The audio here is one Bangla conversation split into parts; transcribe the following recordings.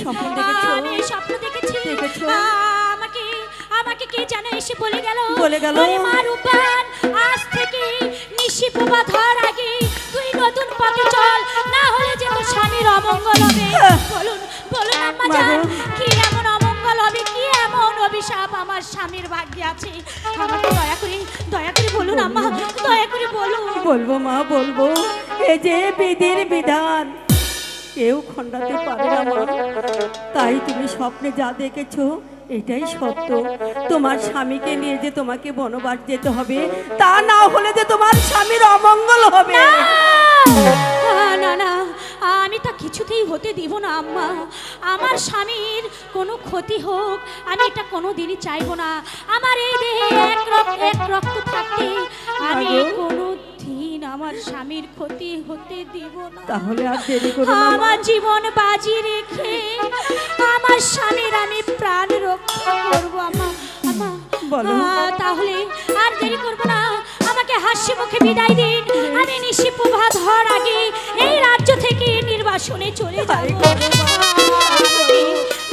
স্বপ্ন দেখেছো? আমি স্বপ্ন দেখেছি। আমাকে আমাকে কে জানো এসে বলে গেল মা রূপবান, আজ থেকে নিশি প্রভা ধর আগে তুই নতুন পথে চল, না হলে যে তোর স্বামীর অমঙ্গল হবে। বলুন বলুন আম্মা জান, কি এমন অমঙ্গল হবে, কি এমন অভিশাপ আমার স্বামীর ভাগ্যে আছে? আমাকে দয়া করে বলুন আম্মা, দয়া করে বলুন। বলবো মা, বলবো। এই যে বিধির বিধান কেউ খণ্ডাতে পারে না মা। তাই তুমি স্বপ্নে যা দেখেছো এটাই সত্য। তোমার স্বামীকে নিয়ে যে তোমাকে বনবাস যেতে হবে, তা না হলে যে তোমার স্বামীর অমঙ্গল হবে। না না, আমি তা কিছুতেই হতে দিব না আম্মা। আমার স্বামীর কোনো ক্ষতি হোক আমি এটা কোনোদিনই চাইবো না। আমার এই দেহে এক রক্ত থাকতে আমি কোনো দিন আমার স্বামীর ক্ষতি হতে দিব না। তাহলে আর দেরি করো না। আমার জীবন বাজি রেখে আমার স্বামীর আমি প্রাণ রক্ষা করবো আম্মা। আম্মা তাহলে আর দেরি করবো না, আমাকে হাসি মুখে বিদায় দিন। আমি নিশি প্রভা ধর আগে এই রাজ্য থেকে নির্বাসনে চলে যাব।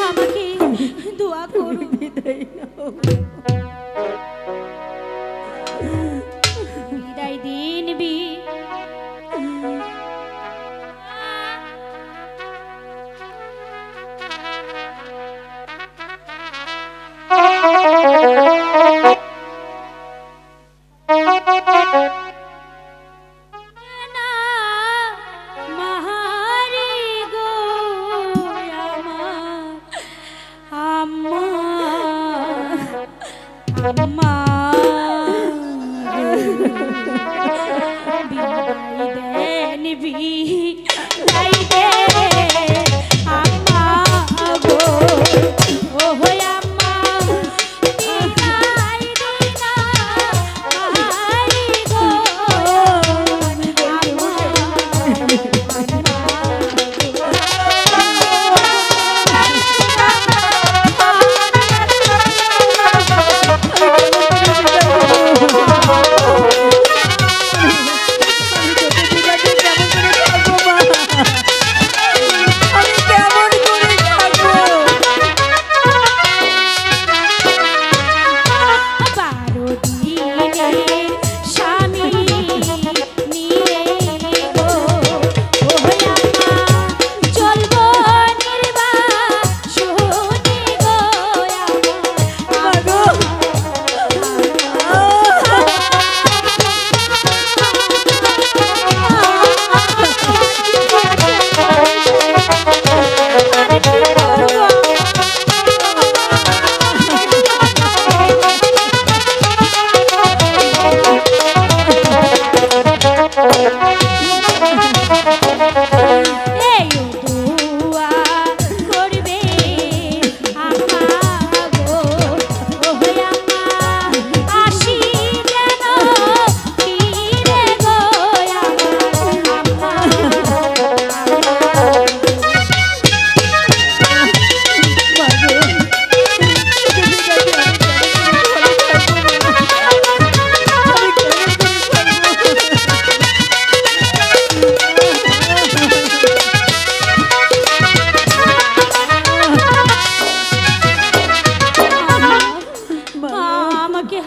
আমাকে দোয়া করুন। বিদায় নাও। বিদায় দিন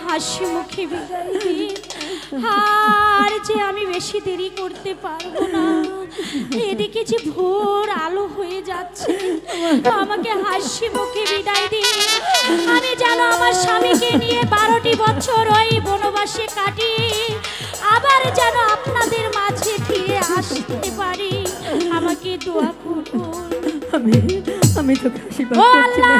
হাসি মুখে বিদায় দিন। আর যে আমি বেশি দেরি করতে পারবো না, এদিকে যে ভোর আলো হয়ে যাচ্ছে। আমাকে হাসি মুখে বিদায় দিন। আমি যেন আমার স্বামীকে নিয়ে 12টি বছর ওই বনবাসে কাটি, আবার যেন আপনাদের মাঝে ফিরে আসতে পারি। আমাকে দোয়া করুন। আমি তো আশীর্বাদ করছি না।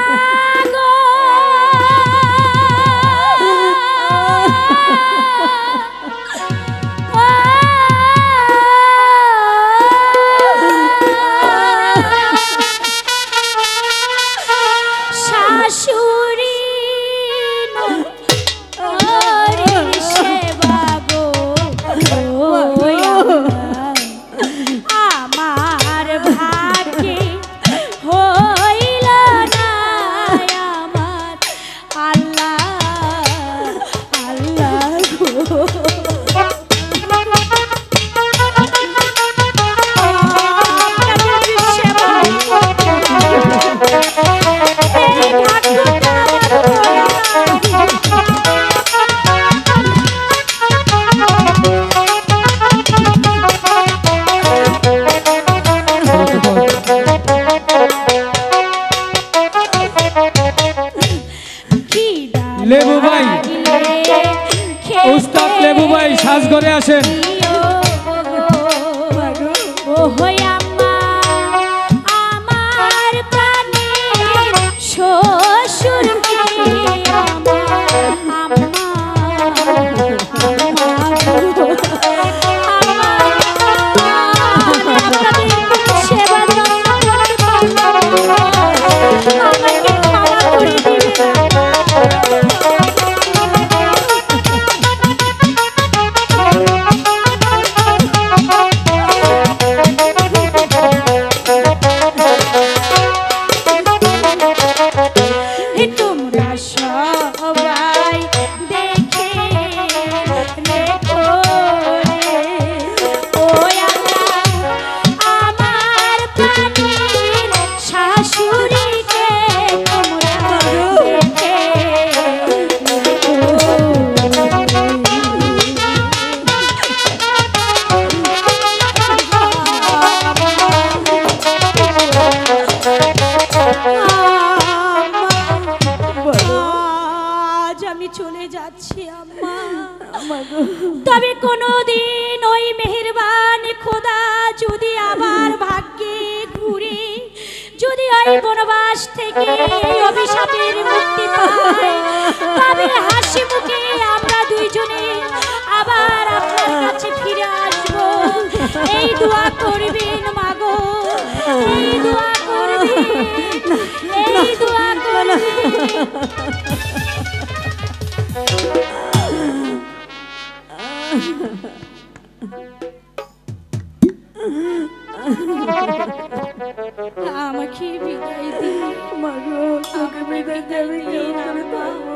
লেবু ভাই, উস্তাদ লেবু ভাই সাজঘরে আসেন। ও হই আম্মা, আমার প্রাণের শ্বশুরকে আমার আম্মা, সেবা যত্ন করতে পারবো না। আমাকে ক্ষমা করে দিবে। তোমরা সবাই দেখে রেখো রে, ও আল্লাহ, আমার প্রাণের শাশুড়িকে তোমরা দেখে আজ আমি চলে যাচ্ছি আম্মা, তবে কোনোদিন ওই মেহেরবান খোদা যদি আবার ভাগ্যে ঘুরে যদি ওই বনবাস থেকে এই অভিশাপের মুক্তি পাই, তবে হাসি মুখে আমরা দুইজনে আবার আপনার কাছে ফিরে আসবো। এই দোয়া করবেন মাগো, এই দোয়া করবেন, এই দোয়া করবেন। আমাকে বিদায় দিন মাগো, তোকে বিদায় দেবে কেউ করে পাবো।